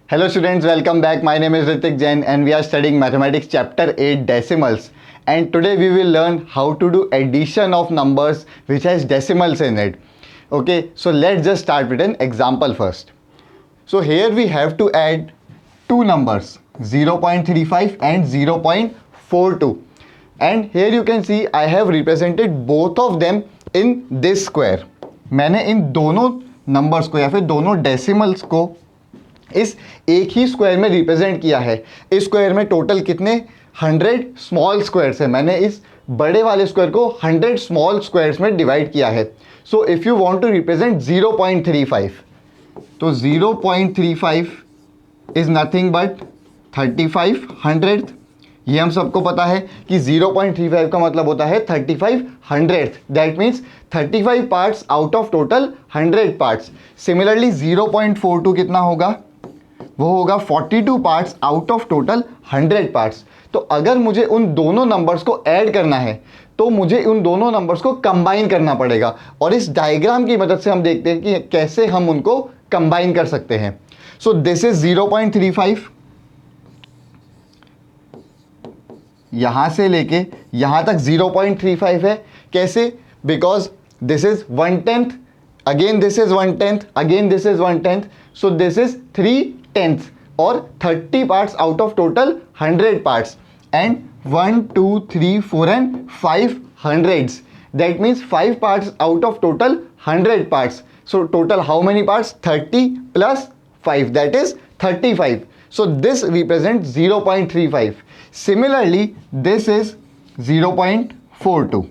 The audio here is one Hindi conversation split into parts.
Hello students, welcome back. My name is Ritik Jain and we are studying Mathematics Chapter 8 Decimals. And today we will learn how to do addition of numbers which has decimals in it. Okay, so let's just start with an example first. So here we have to add two numbers 0.35 and 0.42. And here you can see I have represented both of them in this square. मैंने इन दोनों नंबर्स को या फिर दोनों डेसिमल्स को इस एक ही स्क्वायर में रिप्रेजेंट किया है। इस स्क्वायर में टोटल कितने 100 स्मॉल स्क्वायर्स है। मैंने इस बड़े वाले स्क्वायर को 100 स्मॉल स्क्वायर्स में डिवाइड किया है। So if you want to represent 0.35 तो 0.35 इज नथिंग बट 3500। ये हम सबको पता है कि 0.35 का मतलब होता है 3500। That means 35 parts out of total 100 parts. Similarly 0.42 कितना होगा, वो होगा 42 parts out of total 100 parts. तो अगर मुझे उन दोनों नंबर्स को ऐड करना है तो मुझे उन दोनों नंबर्स को कंबाइन करना पड़ेगा। और इस डायग्राम की मदद से हम देखते हैं कि कैसे हम उनको कंबाइन कर सकते हैं। सो दिस इज 0.35, यहां से लेके यहां तक 0.35 है। कैसे? Because this is 1/10, again this is 1/10, again this is 1/10, so this is 3/10 और 30 parts out of total 100 parts and 1 2 3 4 and 5 hundreds. That means 5 parts out of total 100 parts. So total how many parts? 30 plus 5, that is 35. So this represents 0.35. Similarly, this is 0.42.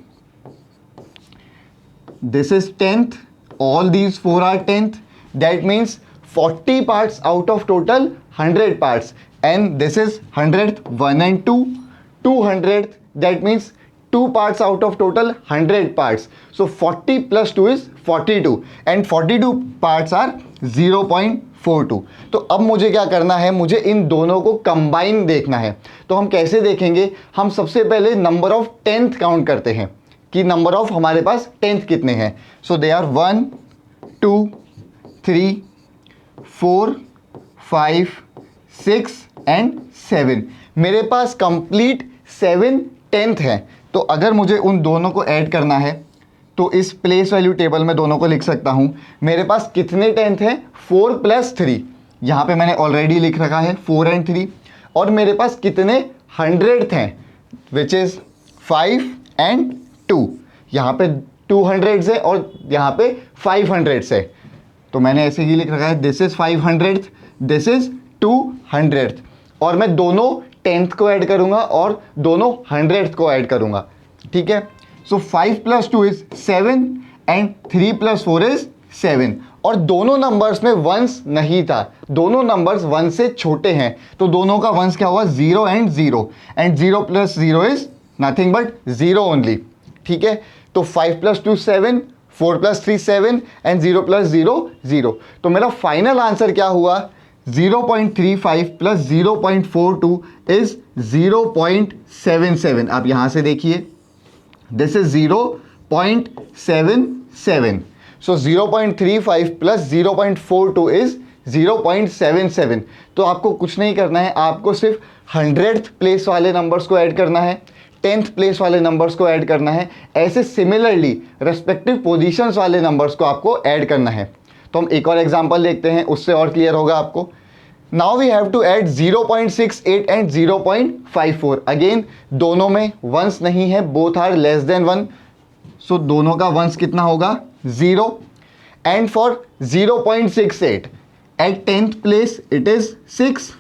This is 10th. All these four are 10th. That means 40 parts out of total 100 parts. And this is 100th, 1 and 2. 200th. That means 2 parts out of total 100 parts. So 40 plus 2 is 42. And 42 parts are 0.42. तो अब मुझे क्या करना है, मुझे इन दोनों को कंबाइन देखना है। तो हम कैसे देखेंगे? हम सबसे पहले नंबर ऑफ 10th काउंट करते हैं कि नंबर ऑफ हमारे पास 10th कितने हैं। सो दे आर 1 2 3 4 5 6 एंड 7। मेरे पास कंप्लीट 7 10th हैं। तो अगर मुझे उन दोनों को ऐड करना है तो इस प्लेस वैल्यू टेबल में दोनों को लिख सकता हूं। मेरे पास कितने 10th हैं? 4 + 3, यहाँ पे मैंने ऑलरेडी लिख रखा है 4 and 3। और मेरे पास कितने 100th हैं, विच इज़ 5 and 2। यहाँ पे 200 है और यहाँ पे 500 है। तो मैंने ऐसे ही लिख रखा है this is 500th, this is 200th। और मैं दोनों 10th को ऐड करूँगा और दोनों 100th को ऐड करूँगा। ठीक है। सो 5 + 2 इज 7 एंड 3 + 4 इज 7। और दोनों नंबर्स में वंस नहीं था, दोनों नंबर्स 1 से छोटे हैं। तो दोनों का वंस क्या हुआ? 0 and 0। And 0 + 0 is nothing but 0 only. ठीक है। तो 5 + 2 7, 4 + 3 7 एंड 0 + 0 0। तो मेरा फाइनल आंसर क्या हुआ? 0.35 + 0.42 इज 0.77। आप यहां से देखिए, this is 0.77. So 0.35 + 0.42 is 0.77. तो आपको कुछ नहीं करना है, आपको सिर्फ 100th प्लेस वाले नंबर्स को ऐड करना है, 10th प्लेस वाले नंबर्स को ऐड करना है। ऐसे सिमिलरली रेस्पेक्टिव पोजीशंस वाले नंबर्स को आपको ऐड करना है। तो हम एक और एग्जांपल देखते हैं, उससे और क्लियर होगा आपको। Now we have to add 0.68 and 0.54। Again दोनों में वंस नहीं है, both are less than 1। So दोनों का वंस कितना होगा? 0। And for 0.68 at 10th place it is 6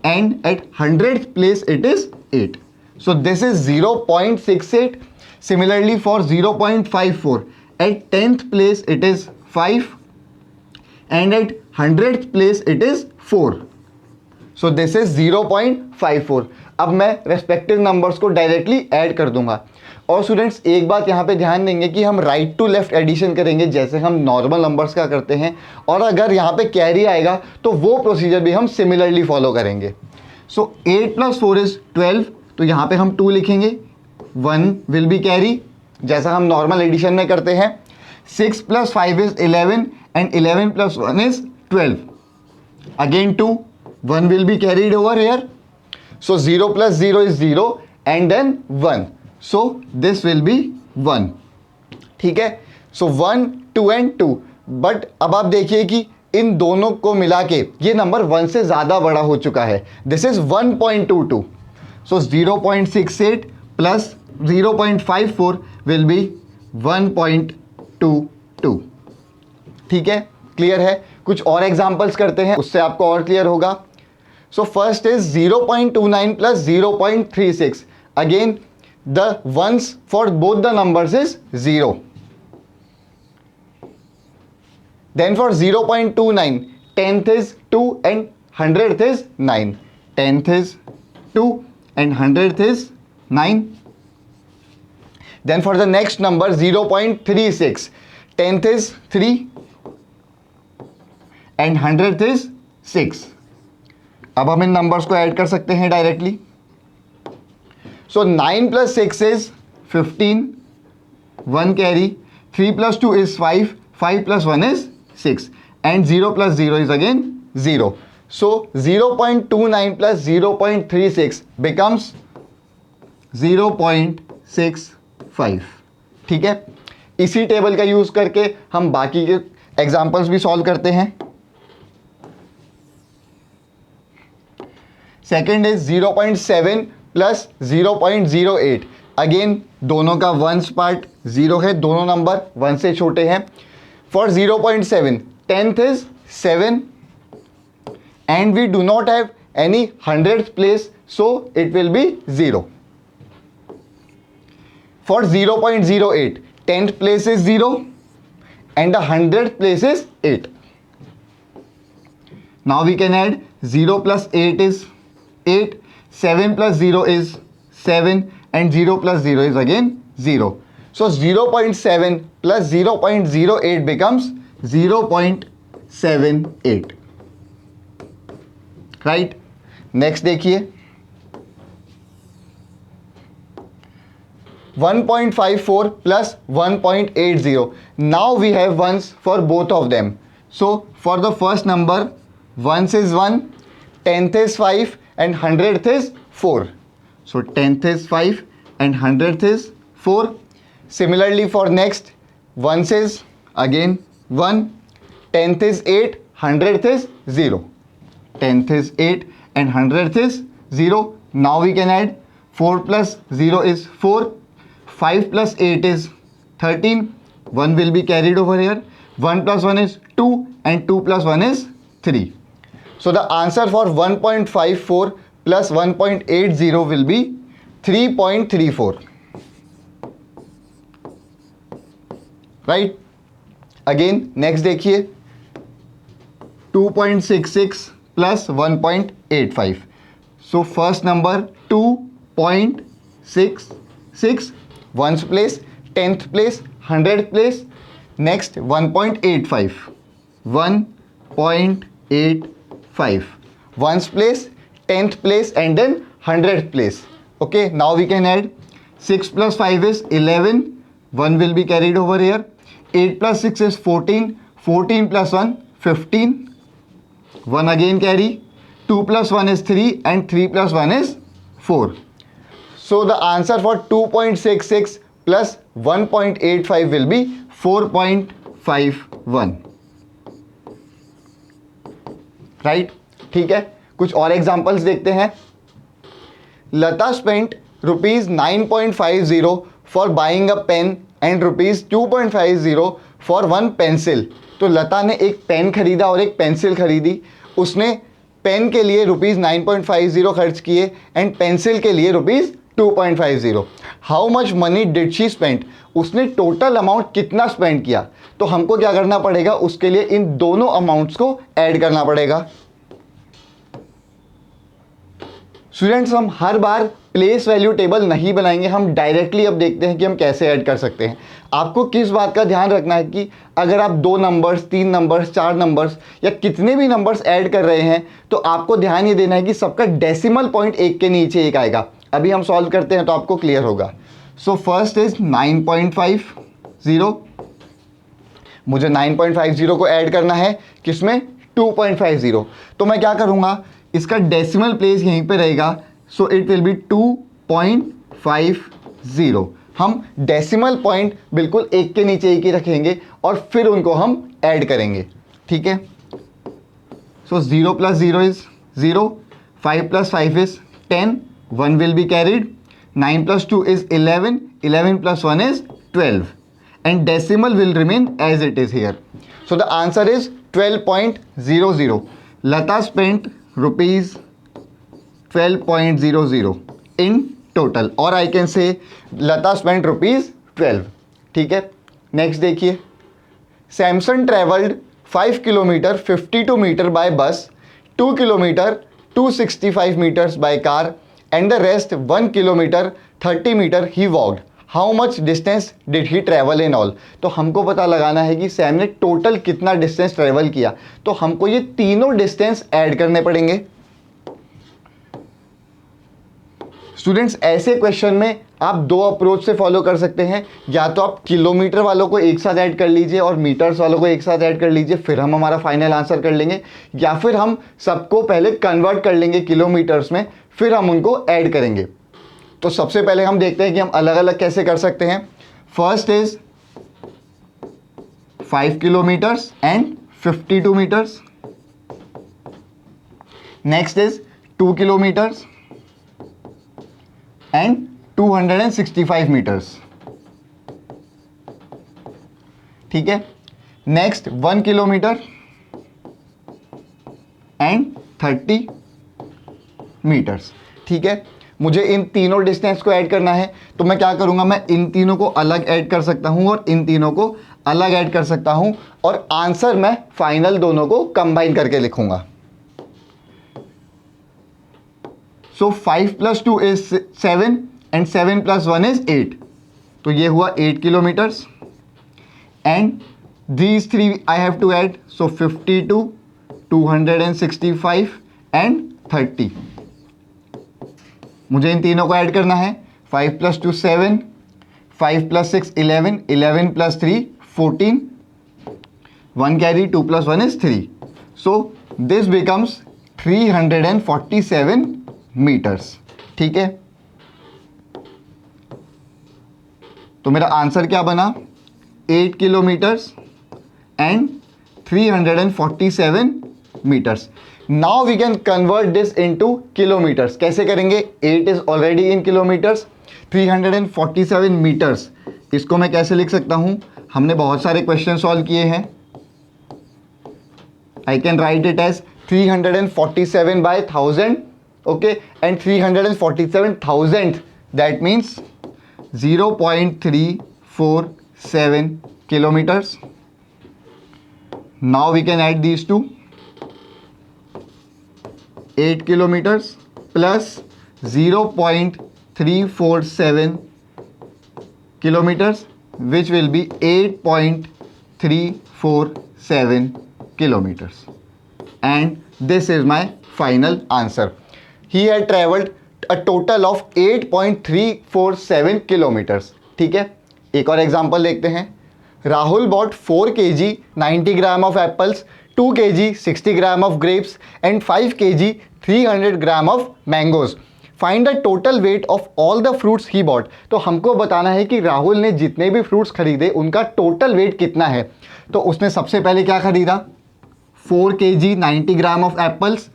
and at 100th place it is 8। So this is 0.68। Similarly for 0.54 at 10th place it is 5 and at 100th place it is 4. So this is 0.54. अब मैं रेस्पेक्टिव नंबर्स को डायरेक्टली ऐड कर दूंगा। और स्टूडेंट्स एक बात यहाँ पे ध्यान देंगे कि हम राइट टू लेफ्ट एडिशन करेंगे जैसे हम नॉर्मल नंबर्स का करते हैं। और अगर यहाँ पे कैरी आएगा तो वो प्रोसीजर भी हम सिमिलरली फॉलो करेंगे। सो 8 + 4 इज 12। तो यहाँ पे हम 2 लिखेंगे, 1 विल बी कैरी जैसा हम नॉर्मल एडिशन में करते हैं। 6 + 5 is 11 and 11 + 1 is 12. again 2, 1 will be carried over here, so 0 plus 0 is 0 and then 1, so this will be 1. ठीक है, so 1, 2 and 2. बट अब आप देखिए कि इन दोनों को मिला के ये नंबर 1 से ज़्यादा बड़ा हो चुका है. This is 1.22, so 0.68 plus 0.54 will be 1.22. ठीक है, क्लियर है. कुछ और एग्जाम्पल्स करते हैं, उससे आपको और क्लियर होगा. सो first is 0.29 plus 0.36. Again the ones for both the numbers is 0. Then for 0.29, 10th is 2 and 100th is 9. 10th is 2 and 100th is 9. Then for the next number 0.36, 10th is 3 and 100th is 6. अब हम इन नंबर्स को ऐड कर सकते हैं directly. So 9 plus 6 is 15, 1 carry, 3 plus 2 is 5, 5 plus 1 is 6 and 0 plus 0 is again 0. So 0.29 plus 0.36 becomes 0.65. ठीक है, इसी टेबल का यूज करके हम बाकी के एग्जांपल्स भी सॉल्व करते हैं. Second is 0.7 plus 0.08. अगेन दोनों का वंस पार्ट 0 है, दोनों नंबर 1 से छोटे हैं. For 0.7, 10th is 7 and we do not have any 100th place, so it will be 0. For 0.08, 10th place is 0 and the 100th place is 8. Now we can add 0 plus 8 is 8, 7 plus 0 is 7 and 0 plus 0 is again 0. So 0.7 plus 0.08 becomes 0.78. Right? Next देखिए 1.54 plus 1.80. Now we have ones for both of them. So for the first number, ones is 1, 10th is 5 and 100th is 4. So 10th is 5 and 100th is 4. Similarly for next, ones is again 1, 10th is 8, 100th is 0. 10th is 8 and 100th is 0. Now we can add 4 plus 0 is 4, 5 plus 8 is 13, 1 will be carried over here, 1 plus 1 is 2 and 2 plus 1 is 3. So the answer for 1.54 plus 1.80 will be 3.34. Right. Again next देखिए 2.66 plus 1.85. So first number 2.66, ones place, 10th place, 100th place. Next 1.85, 1.85 ones place, 10th place and then 100th place. Okay, now we can add 6 plus 5 is 11, 1 will be carried over here. 8 plus 6 is 14, 14 plus 1 15, 1 again carry, 2 plus 1 is 3 and 3 plus 1 is 4. So the answer for 2.66 plus 1.85 will be 4.51. Right. ठीक है, कुछ और एग्जांपल्स देखते हैं. Lata spent ₹9.50 for buying a pen and ₹2.50 for one pencil. तो लता ने एक पेन खरीदा और एक पेंसिल खरीदी. उसने पेन के लिए ₹9.50 खर्च किए एंड पेंसिल के लिए ₹2.50. How much money did she spend. उसने टोटल अमाउंट कितना स्पेंड किया. तो हमको क्या करना पड़ेगा, उसके लिए इन दोनों अमाउंट्स को ऐड करना पड़ेगा. स्टूडेंट्स, हम हर बार प्लेस वैल्यू टेबल नहीं बनाएंगे, हम डायरेक्टली अब देखते हैं कि हम कैसे ऐड कर सकते हैं. आपको किस बात का ध्यान रखना है कि अगर आप 2 नंबर्स, 3 नंबर्स, 4 नंबर्स या कितने भी नंबर्स ऐड कर रहे हैं तो आपको ध्यान ये देना है कि सबका डेसिमल पॉइंट एक के नीचे एक आएगा. अभी हम सॉल्व करते हैं तो आपको क्लियर होगा. सो फर्स्ट इज 9.50. मुझे 9.50 को ऐड करना है किसमें, 2.50। तो मैं क्या करूँगा, इसका डेसिमल प्लेस यहीं पे रहेगा, सो इट विल बी 2.50। हम डेसिमल पॉइंट बिल्कुल एक के नीचे एक ही रखेंगे और फिर उनको हम ऐड करेंगे, ठीक है। सो 0 + 0 is 0, 5 + 5 is 10, 1 will be carried, 9 + 2 is 11, 11 + 1 is 12, and decimal will remain as it is here. So the answer is 12.00. Lata spent rupees 12.00 in total, or I can say Lata spent rupees 12, ठीक है। नेक्स्ट देखिए, Samson travelled 5 kilometre 52 metre by bus, 2 kilometre 265 meters by car, and the rest 1 kilometer 30 meter he walked. How much distance did he travel in all? तो हमको पता लगाना है कि सैम ने टोटल कितना डिस्टेंस ट्रेवल किया, तो हमको ये तीनों डिस्टेंस ऐड करने पड़ेंगे। स्टूडेंट्स, ऐसे क्वेश्चन में आप दो अप्रोच से फॉलो कर सकते हैं, या तो आप किलोमीटर वालों को एक साथ ऐड कर लीजिए और मीटर्स वालों को एक साथ ऐड कर लीजिए, फिर हम हमारा फाइनल आंसर कर लेंगे, या फिर हम सबको पहले कन्वर्ट कर लेंगे किलोमीटर्स में, फिर हम उनको ऐड करेंगे। तो सबसे पहले हम देखते हैं कि हम अलग अलग कैसे कर सकते हैं। First is 5 kilometres and 52 metres, next is 2 kilometres and 265 meters, ठीक है। नेक्स्ट 1 किलोमीटर एंड 30 मीटर्स, ठीक है। मुझे इन तीनों डिस्टेंस को ऐड करना है, तो मैं क्या करूंगा, मैं इन तीनों को अलग ऐड कर सकता हूं और इन तीनों को अलग ऐड कर सकता हूं, और आंसर मैं फाइनल दोनों को कंबाइन करके लिखूंगा। So 5 + 2 is 7 and 7 + 1 is 8. तो ये हुआ 8 kilometres, and these 3 I have to add, so 52, 265 and 30। मुझे इन तीनों को ऐड करना है। 5 + 2 7, 5 + 6 11, 11 + 3 14, 1 carry, 2 + 1 is 3, so this becomes 347 metres, ठीक है। तो मेरा आंसर क्या बना, 8 kilometres and 347 metres. Now we can convert this into kilometres. कैसे करेंगे, 8 is already in kilometres, 347 metres, इसको मैं कैसे लिख सकता हूं, हमने बहुत सारे क्वेश्चन सॉल्व किए हैं। I can write it as 347/1000, okay, and 347,000, that means 0.347 kilometers. Now we can add these two, 8 kilometers plus 0.347 kilometers, which will be 8.347 kilometers, and this is my final answer. He had traveled a total of 8.347 kilometers, ठीक है। एक और एग्जाम्पल देखते हैं। Rahul bought 4 kg 90 gram of apples, 2 kg 60 gram of grapes and 5 kg 300 gram of mangoes. Find the total weight of all the fruits he bought. तो हमको बताना है कि राहुल ने जितने भी फ्रूट्स खरीदे उनका टोटल वेट कितना है। तो उसने सबसे पहले क्या खरीदा, 4 kg 90 gram of apples,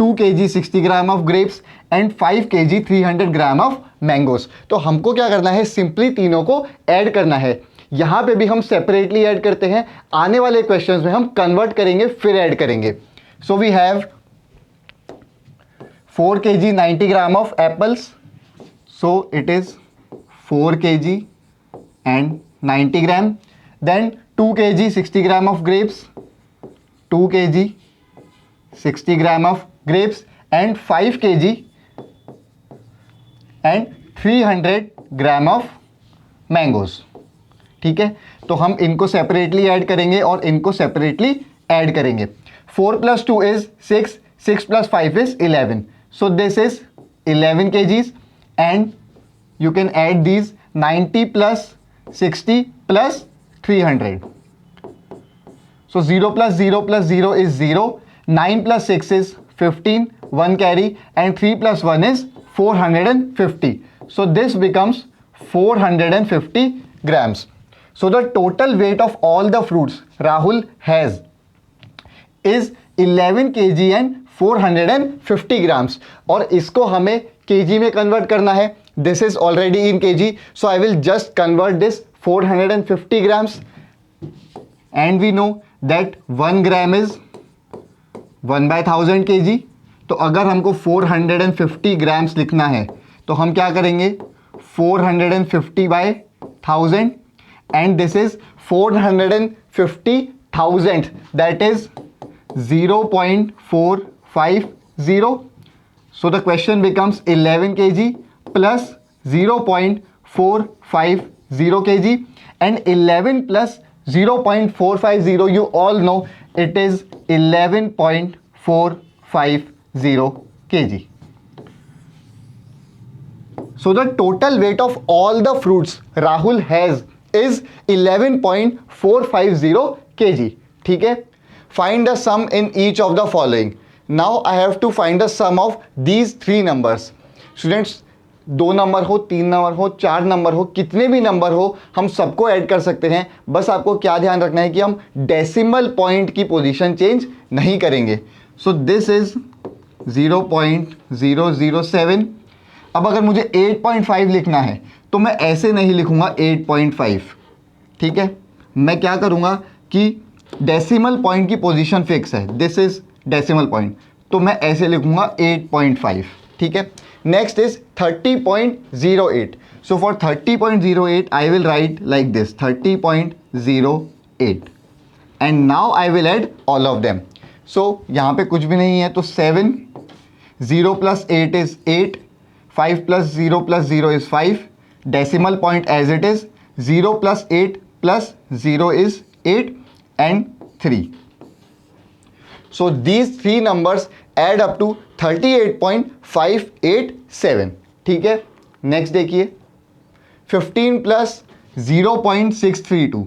2 kg 60 gram of grapes and 5 kg 300 gram of mangoes. तो हमको क्या करना है, सिंपली तीनों को ऐड करना है। यहाँ पे भी हम सेपरेटली ऐड करते हैं, आने वाले क्वेश्चंस में हम कन्वर्ट करेंगे फिर ऐड करेंगे। So we have 4 kg 90 gram of apples, so it is 4 kg and 90 gram, then 2 kg 60 gram of grapes, 2 kg 60 gram of grapes and 5 kg and 300 gram of mangoes, ठीक है। तो हम इनको सेपरेटली ऐड करेंगे और इनको सेपरेटली ऐड करेंगे। 4 + 2 is 6, 6 + 5 is 11, so this is 11 kgs, and you can add these 90 plus 60 plus 300. So 0 plus 0 plus 0 is 0, 9 plus 6 is 15, 1 carry, and 3 plus 1 is 450. So this becomes 450 grams. So the total weight of all the fruits Rahul has is 11 kg and 450 grams. और इसको हमें kg में कन्वर्ट करना है. This is already in kg, so I will just convert this 450 grams, and we know that 1 gram is 1/1000 kg. तो अगर हमको 450 ग्राम्स लिखना है तो हम क्या करेंगे, 450/1000, and this is 450,000, that is 0.450. So the question becomes 11 kg plus 0.450 kg, and 11 plus 0.450, you all know it is 11.450 kg. So the total weight of all the fruits Rahul has is 11.450 kg. ठीक है. Find the sum in each of the following. Now I have to find the sum of these three numbers. Students, 2 number हो, 3 नंबर हो, 4 नंबर हो, कितने भी नंबर हो, हम सबको ऐड कर सकते हैं. बस आपको क्या ध्यान रखना है कि हम डेसिमल पॉइंट की पोजीशन चेंज नहीं करेंगे. सो दिस इज 0.007. अब अगर मुझे 8.5 लिखना है तो मैं ऐसे नहीं लिखूंगा 8.5. ठीक है, मैं क्या करूंगा कि डेसिमल पॉइंट की पोजीशन फिक्स है, दिस इज डेसिमल पॉइंट, तो मैं ऐसे लिखूंगा 8.5. ठीक है. Next is 30.08. So for 30.08 I will write like this, 30.08, and now I will add all of them. So यहाँ पे कुछ भी नहीं है तो 7, 0 plus 8 is 8, 5 plus 0 plus 0 is 5, decimal point as it is, 0 plus 8 plus 0 is 8, and 3. So these three numbers add up to 38.587. ठीक है. नेक्स्ट देखिए, 15 plus 0.632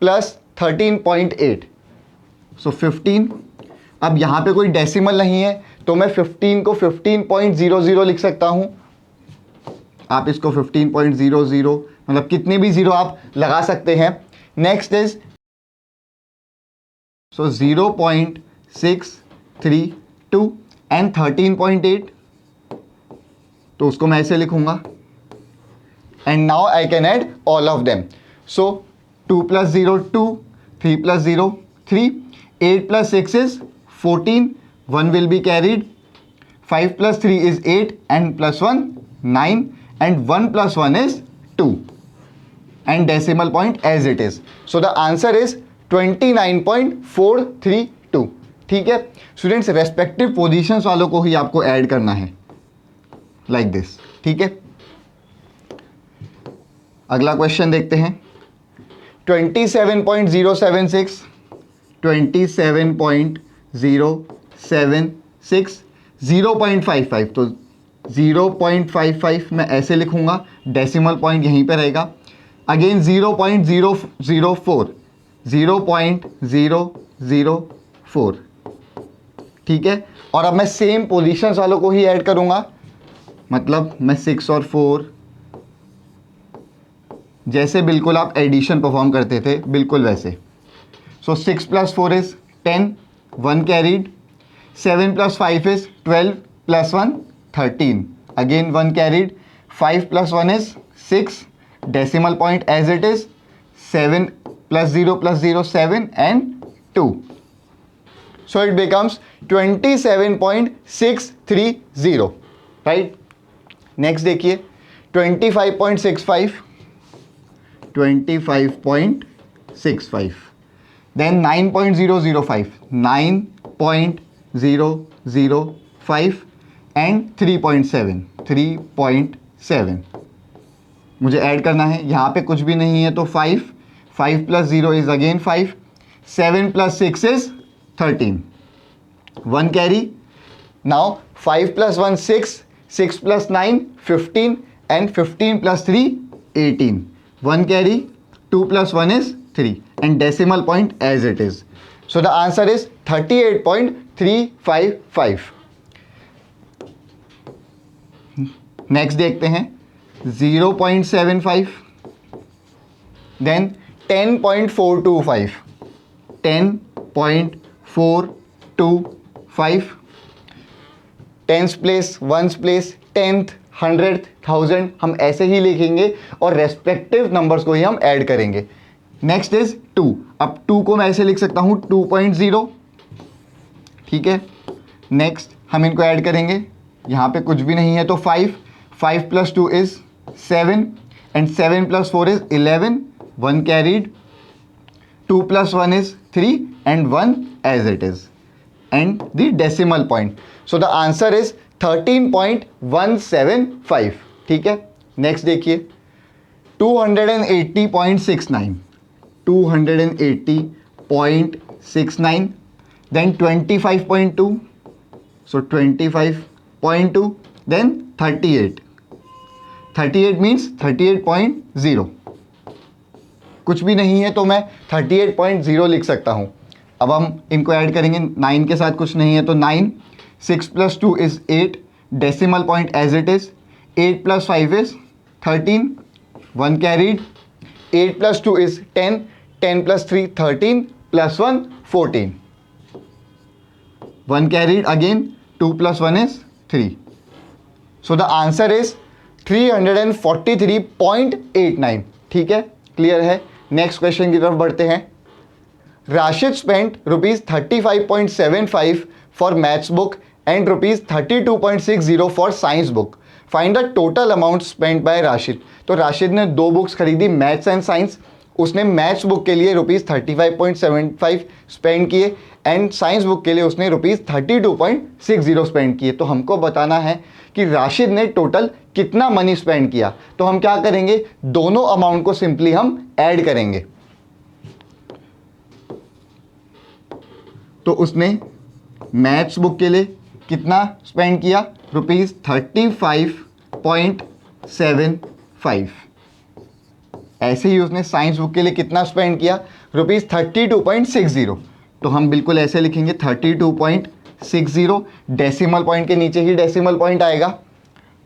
plus 13.8. सो 15, अब यहाँ पे कोई डेसिमल नहीं है तो मैं 15 को 15.00 लिख सकता हूँ. आप इसको 15.00 मतलब कितने भी जीरो आप लगा सकते हैं. नेक्स्ट इज सो 0.632 एंड 13.8, तो उसको मैं ऐसे लिखूंगा. And now I can add all of them. So 2 plus 0 2, 3 plus 0 3, 8 plus 6 is 14, 1 will be carried, 5 plus 3 is 8, and plus 1 9, and 1 plus 1 is 2, and decimal point as it is. So the answer is 29.432. ठीक है स्टूडेंट्स, रेस्पेक्टिव पोजीशंस वालों को ही आपको ऐड करना है लाइक दिस. ठीक है, अगला क्वेश्चन देखते हैं. 27.076, 27.076, 0.55, तो 0.55 मैं ऐसे लिखूंगा, डेसिमल पॉइंट यहीं पे रहेगा. अगेन 0.004, 0.004. ठीक है, और अब मैं सेम पोजीशंस वालों को ही ऐड करूंगा, मतलब मैं 6 और 4 जैसे बिल्कुल आप एडिशन परफॉर्म करते थे बिल्कुल वैसे. सो 6 plus 4 is 10, 1 carried, 7 plus 5 is 12, plus 1 13, again 1 carried, 5 plus 1 is 6, decimal point as it is, 7 plus 0 plus 0 7, and 2. So it becomes 27.630. right. Next देखिए 25.65, 25.65, then 9.005, 9.005, and 3.7, 3.7 मुझे ऐड करना है. यहाँ पे कुछ भी नहीं है तो 5, 5 plus 0 is again 5, 7 plus 6 is 13, 1 carry. Now 5 plus 1 6, 6 plus 9 15, and 15 plus 3 18, 1 carry, 2 plus 1 is 3, and decimal point as it is. So the answer is 38.355. Next देखते हैं 0.75, then 10.425, 10.425, tens place, ones place, tenth, hundred, thousand, हम ऐसे ही लिखेंगे और रेस्पेक्टिव नंबर्स को ही हम ऐड करेंगे. Next is 2. अब 2 को मैं ऐसे लिख सकता हूं 2.0. ठीक है. नेक्स्ट हम इनको ऐड करेंगे, यहां पे कुछ भी नहीं है तो 5 + 2 is 7 and 7 + 4 is 11, 1 carried, 2 + 1 is 3 and 1 as it is, and the decimal point. So the answer is 13.175. ठीक है. नेक्स्ट देखिए 280.69, 280.69, देन 25.2, so 25.2, then 38. 38 means 38.0. कुछ भी नहीं है तो मैं 38.0 लिख सकता हूं. अब हम इनको ऐड करेंगे, 9 के साथ कुछ नहीं है तो 9, 6 + 2 is 8, decimal point as it is, 8 + 5 is 13, 1 carried, 8 + 2 is 10, 10 + 3 13, + 1 14, 1 carried again, 2 + 1 is 3. So the answer is 343.89. ठीक है, क्लियर है. नेक्स्ट क्वेश्चन की तरफ बढ़ते हैं. Rashid spent ₹35.75 for maths book and ₹32.60 for science book. Find the total amount spent by Rashid. तो राशिद ने 2 बुक्स खरीदी, मैथ्स एंड साइंस. उसने मैथ्स बुक के लिए ₹35.75 स्पेंड किए एंड साइंस बुक के लिए उसने ₹32.60 स्पेंड किए. तो हमको बताना है कि राशिद ने टोटल कितना मनी स्पेंड किया. तो हम क्या करेंगे, दोनों अमाउंट को सिंपली हम ऐड करेंगे. तो उसने मैथ्स बुक के लिए कितना स्पेंड किया, ₹35.75. ऐसे ही उसने साइंस बुक के लिए कितना स्पेंड किया, ₹32.60. तो हम बिल्कुल ऐसे लिखेंगे 32.60, डेसिमल पॉइंट के नीचे ही डेसिमल पॉइंट आएगा.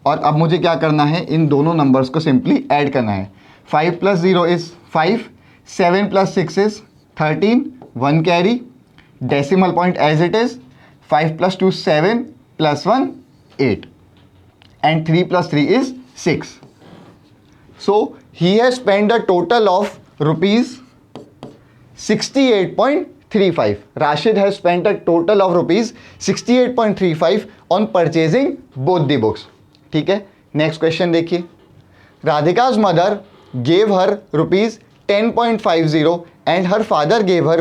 और अब मुझे क्या करना है, इन दोनों नंबर्स को सिंपली ऐड करना है. 5 + 0 is 5, 7 + 6 is 13, 1 carry, decimal point as it is, 5 + 2 7, + 1 8, and 3 + 3 is 6. So he has spent a total of ₹68.35. Rashid has spent a total of ₹68.35 on purchasing both the books. ठीक है. नेक्स्ट क्वेश्चन देखिए. राधिका's mother gave her ₹10.50 and her father gave her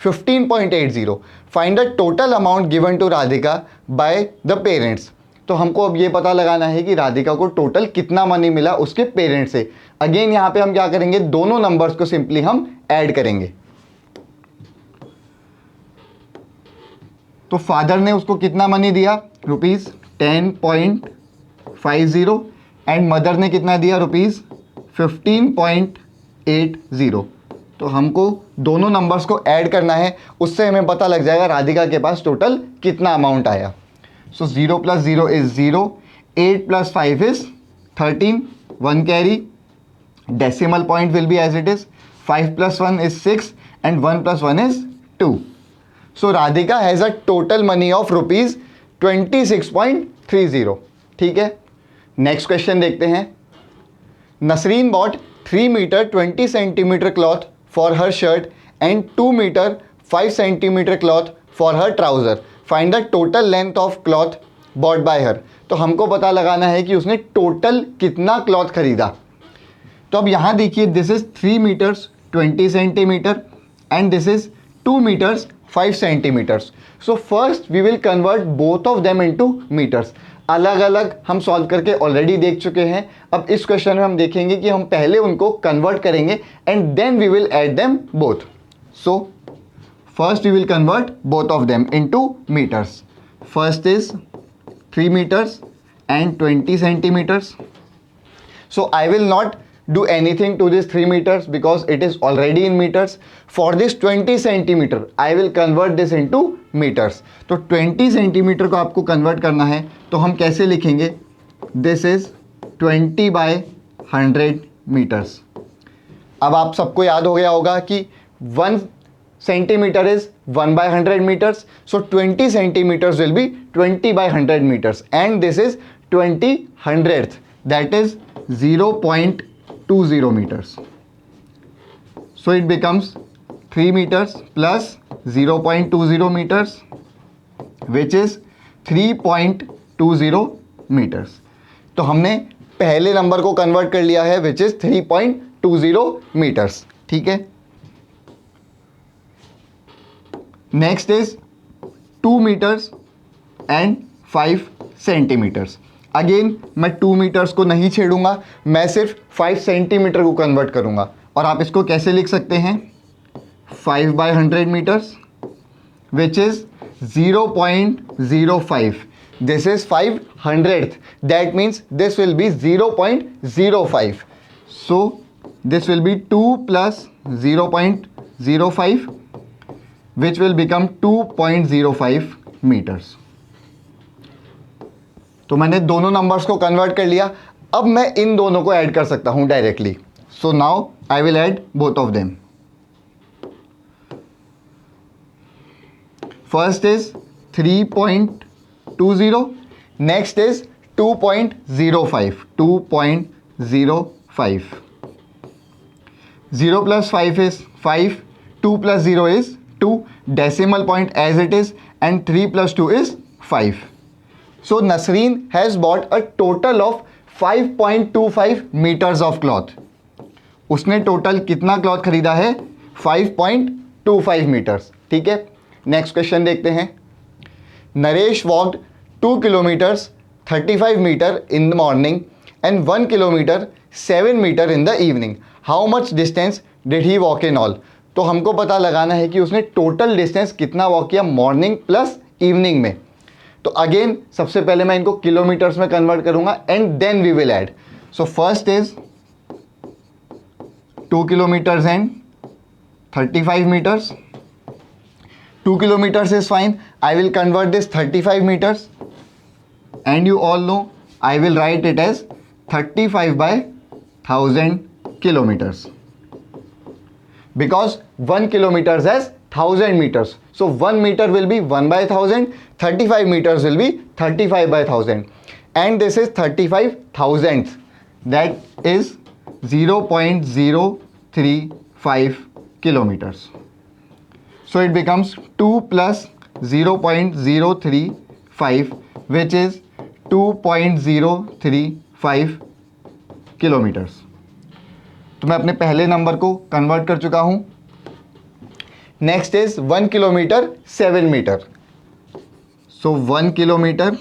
₹15.80. Find the total amount given to Radhika by the parents. तो हमको अब ये पता लगाना है कि राधिका को टोटल कितना मनी मिला उसके पेरेंट्स से. अगेन यहाँ पे हम क्या करेंगे, दोनों नंबर्स को सिंपली हम ऐड करेंगे. तो फादर ने उसको कितना मनी दिया, ₹10.50, एंड मदर ने कितना दिया, ₹15.80. तो हमको दोनों नंबर्स को ऐड करना है, उससे हमें पता लग जाएगा राधिका के पास टोटल कितना अमाउंट आया. So 0 + 0 is 0, 8 + 5 is 13, 1 carry, decimal point will be as it is, 5 + 1 is 6 and 1 + 1 is 2. So Radhika has a total money of ₹26.30. ठीक है. नेक्स्ट क्वेश्चन देखते हैं. Nasreen bought 3 meter 20 centimeter cloth for her shirt and 2 meter 5 centimeter cloth for her trouser. Find the total length of cloth bought by हर. तो हमको पता लगाना है कि उसने टोटल कितना क्लॉथ खरीदा. तो अब यहाँ देखिए, this is 3 metres 20 centimetre and this is 2 metres 5 centimetres. So first we will convert both of them into metres. अलग अलग हम सॉल्व करके ऑलरेडी देख चुके हैं. अब इस क्वेश्चन में हम देखेंगे कि हम पहले उनको कन्वर्ट करेंगे and then we will add them both. So first we will convert both of them into meters. First is 3 meters and 20 centimeters. So I will not do anything to this 3 meters because it is already in meters. For this 20 centimeter, I will convert this into meters. तो 20 सेंटीमीटर को आपको कन्वर्ट करना है तो हम कैसे लिखेंगे? This is 20 by 100 metres. अब आप सबको याद हो गया होगा कि 1 centimeter is 1 by 100 meters. So 20 centimeters will be 20 by 100 meters. And this is 20 hundredth. That is 0.20 meters. So it becomes 3 meters plus 0.20 meters, which is 3.20 meters. तो हमने पहले नंबर को कन्वर्ट कर लिया है, विच इज 3.20 मीटर्स. ठीक है. Next is 2 metres and 5 centimetres. Again मैं 2 मीटर्स को नहीं छेड़ूंगा, मैं सिर्फ 5 सेंटीमीटर को कन्वर्ट करूंगा. और आप इसको कैसे लिख सकते हैं? 5 by 100 metres, which is 0.05. This is 500th. That means this will be 0.05. So this will be 2 plus 0.05, which will become 2.05 meters. तो मैंने दोनों नंबर्स को कन्वर्ट कर लिया. अब मैं इन दोनों को ऐड कर सकता हूं directly. So now I will add both of them. First is 3.20, next is 2.05. 2.05. 0 plus 5 is 5. 2 plus 0 is 2. Decimal point as it is, and 3 plus 2 is 5. So Nasreen has bought a total of 5.25 meters of cloth. उसने टोटल कितना क्लॉथ खरीदा है? 5.25 मीटर्स. ठीक है. नेक्स्ट क्वेश्चन देखते हैं. Naresh walked 2 kilometers 35 meter in the morning and 1 kilometer 7 meter in the evening. How much distance did he walk in all? तो हमको पता लगाना है कि उसने टोटल डिस्टेंस कितना वॉक किया मॉर्निंग प्लस इवनिंग में. तो अगेन सबसे पहले मैं इनको किलोमीटर्स में कन्वर्ट करूंगा and then we will add. So first is 2 kilometers and 35 meters. 2 kilometers is fine. I will convert this 35 meters, and you all know I will write it as 35 by 1000 kilometers, because 1 kilometer has 1000 meters. So 1 meter will be 1 by 1000, 35 meters will be 35 by 1000, and this is 35 thousandth. That is 0.035 kilometers. So it becomes 2 plus 0.035, which is 2.035 kilometres. तो मैं अपने पहले नंबर को कन्वर्ट कर चुका हूं. Next is 1 kilometre 7 metre. So 1 kilometre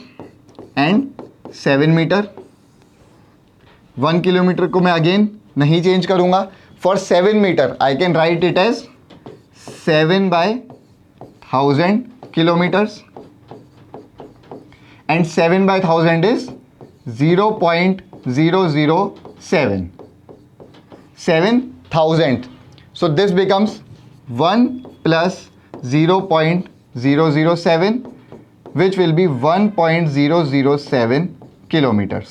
and 7 metre. 1 kilometre को मैं अगेन नहीं चेंज करूंगा. For 7 metre I can write it as 7 by 1000 kilometers, and 7 by 1000 is 0.007. 7,000. So this becomes 1 plus 0.007, which will be 1.007 kilometers.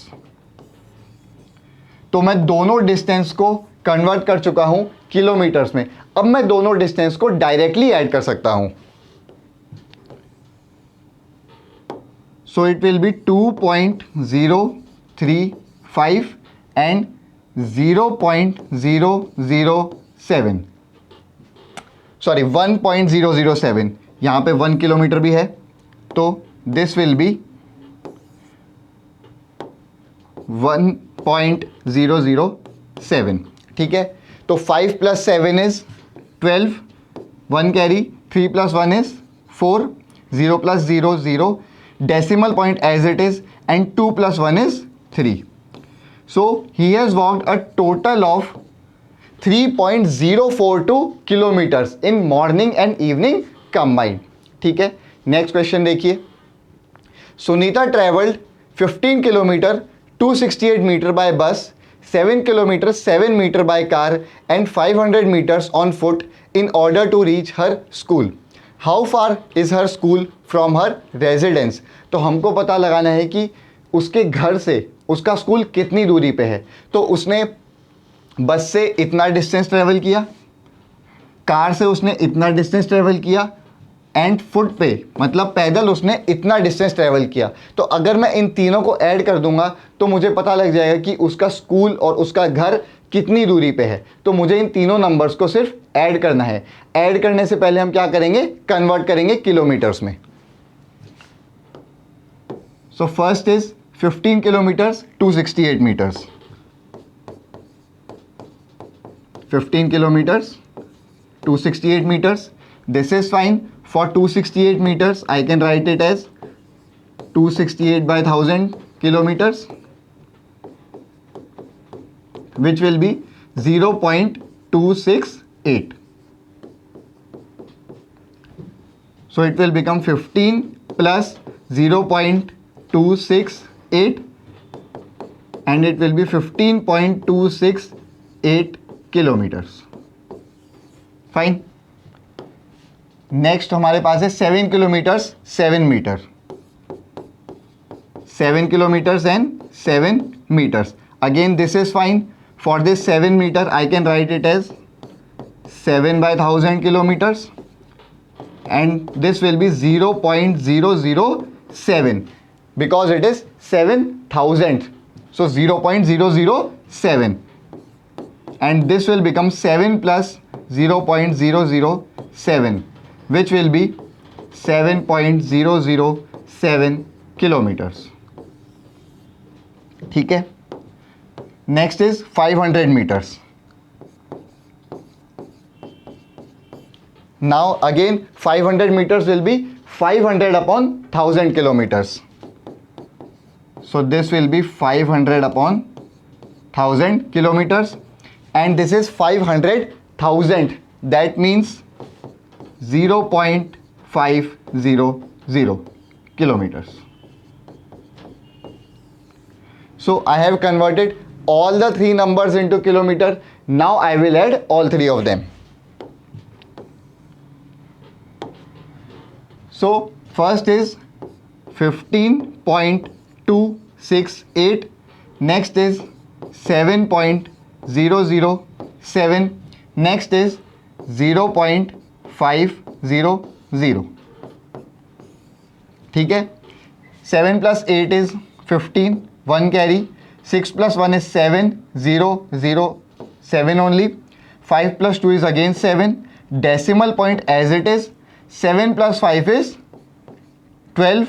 तो मैं दोनों डिस्टेंस को कन्वर्ट कर चुका हूं किलोमीटर्स में. अब मैं दोनों डिस्टेंस को डायरेक्टली ऐड कर सकता हूं. So it will be 2.035 and 0.007. Sorry 1.007. यहां पे 1 किलोमीटर भी है, तो दिस विल बी 1.007. ठीक है. तो 5 plus 7 is 12, 1 carry, 3 plus 1 is 4, 0 plus 0 0, decimal point as it is, and 2 plus 1 is 3. So he has walked a total of 3.042 kilometers in morning and evening combined. ठीक है. नेक्स्ट क्वेश्चन देखिए. Sunita travelled 15 kilometre 268 metre by bus 7 kilometers 7 meter by car and 500 meters on foot in order to reach her school. How far is her school from her residence? तो हमको पता लगाना है कि उसके घर से उसका स्कूल कितनी दूरी पे है. तो उसने बस से इतना डिस्टेंस ट्रेवल किया, कार से उसने इतना डिस्टेंस ट्रेवल किया एंड फुट पे मतलब पैदल उसने इतना डिस्टेंस ट्रेवल किया. तो अगर मैं इन तीनों को ऐड कर दूंगा तो मुझे पता लग जाएगा कि उसका स्कूल और उसका घर कितनी दूरी पे है. तो मुझे इन तीनों नंबर्स को सिर्फ ऐड करना है. ऐड करने से पहले हम क्या करेंगे, कन्वर्ट करेंगे किलोमीटर्स में. So first is 15 kilometres 268 metres. 15 kilometers 268 meters. This is fine. For 268 meters I can write it as 268 by 1000 kilometers, which will be 0.268. So it will become 15 plus 0.268 and it will be 15.268 kilometers. Fine. Next हमारे पास है 7 kilometres 7 metre. 7 kilometers and 7 meters. Again this is fine. For this 7 meter I can write it as 7 by 1000 kilometers and this will be 0.007 because it is 7000. So 0.007 and this will become 7 plus 0.007 which will be 7.007 kilometers. ठीक है. Next is 500 meters. Now again 500 meters will be 500 upon 1000 kilometers. So this will be 500 upon 1000 kilometers and this is 500,000. That means 0.500 kilometers. So I have converted all the three numbers into kilometer. Now I will add all three of them. So first is 15.268. Next is 7.007. Next is 0.500. ठीक है. 7 plus 8 is 15. 1 carry. 6 plus 1 is 7. 0, 0, 7 only. 5 plus 2 is again 7. Decimal point as it is. 7 plus 5 is 12.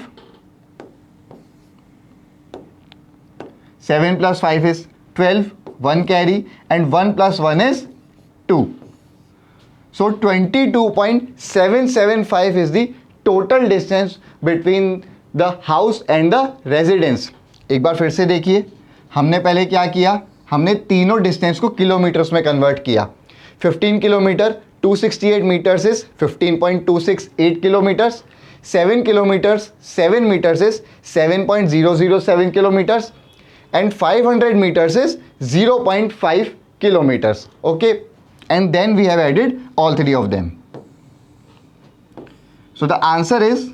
7 plus 5 is 12. 1 carry and 1 plus 1 is 2. So 22.775 is the total distance between the house and the residence. एक बार फिर से देखिए, हमने पहले क्या किया, हमने तीनों डिस्टेंस को किलोमीटर्स में कन्वर्ट किया. 15 kilometre 268 meters is 15.268 kilometers. 7 kilometers 7 meters is 7.007 kilometers and 500 meters is 0.5 kilometers. Okay, and then we have added all three of them. So the answer is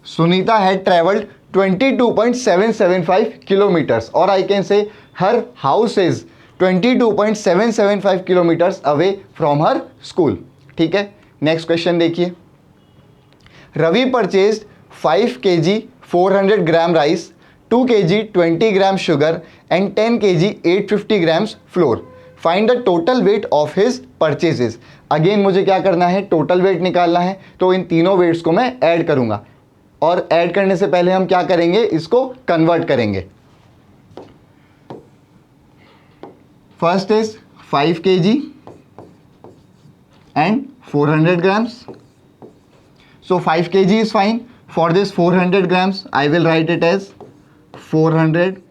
Sunita had traveled 22.775 kilometers, or I can say her house is 22.775 kilometers away from her school. ठीक है. नेक्स्ट क्वेश्चन देखिए. Ravi purchased 5 kg 400 gram rice, 2 kg 20 gram sugar and 10 kg 850 grams flour. Find the total weight of his purchases. Again मुझे क्या करना है, टोटल वेट निकालना है. तो इन तीनों वेट्स को मैं ऐड करूंगा और ऐड करने से पहले हम क्या करेंगे, इसको कन्वर्ट करेंगे. First is 5 kg and 400 grams. So 5 kg is fine. For this 400 grams, I will write it as 400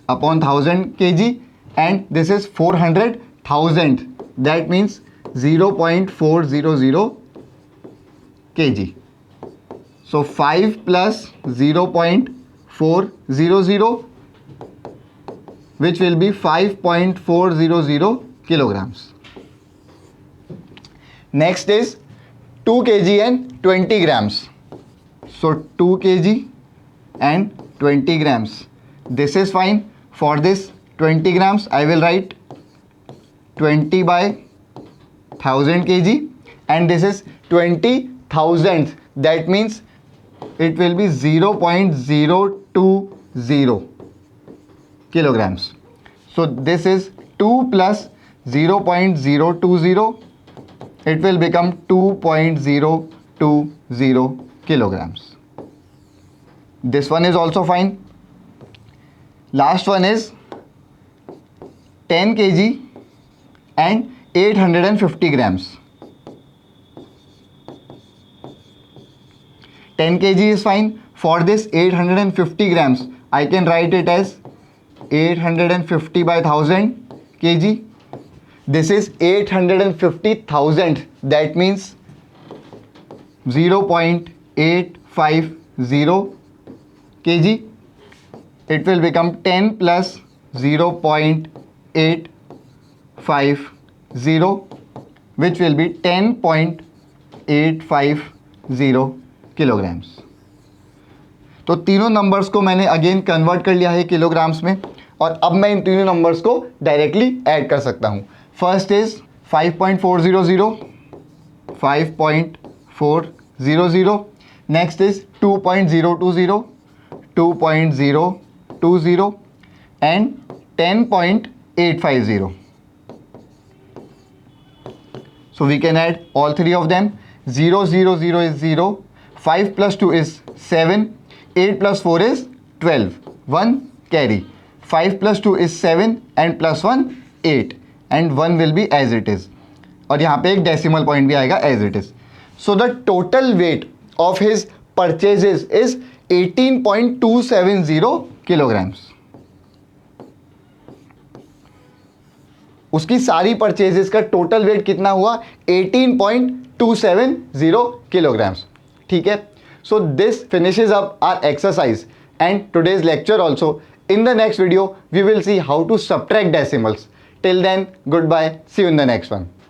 upon 1000 kg and this is 400,000. That means 0.400 kg. So 5 plus 0.400 which will be 5.400 kilograms. Next is 2 kg and 20 grams. So 2 kg and 20 grams. This is fine. For this 20 grams, I will write 20 by 1000 kg, and this is 20 thousandth. That means it will be 0.020 kilograms. So this is 2 plus 0.020. It will become 2.020 kilograms. This one is also fine. Last one is 10 kg and 850 grams. 10 kg is fine. For this 850 grams, I can write it as 850 by 1000 kg. This is 850,000. That means 0.850 kg. It will become 10 plus 0.850, which will be 10.850 kilograms. तो तीनों नंबर्स को मैंने अगेन कन्वर्ट कर लिया है किलोग्राम्स में, और अब मैं इन तीनों नंबर्स को डायरेक्टली ऐड कर सकता हूँ. First is 5.400, 5.400. Next is 2.020, 2.020 and 10.850. So we can add all three of them. 0, 0, 0 is 0. 5 plus 2 is 7. 8 plus 4 is 12. 1 carry. 5 plus 2 is 7 and plus 1 8. And 1 will be as it is. और यहाँ पे एक डेसिमल पॉइंट भी आएगा as it is. So the total weight of his purchases is 18.270 kilograms. उसकी सारी परचेजेस का टोटल वेट कितना हुआ? 18.270 kilograms. ठीक है. So this finishes up our exercise and today's lecture also. In the next video, we will see how to subtract decimals. Till then, goodbye. See you in the next one.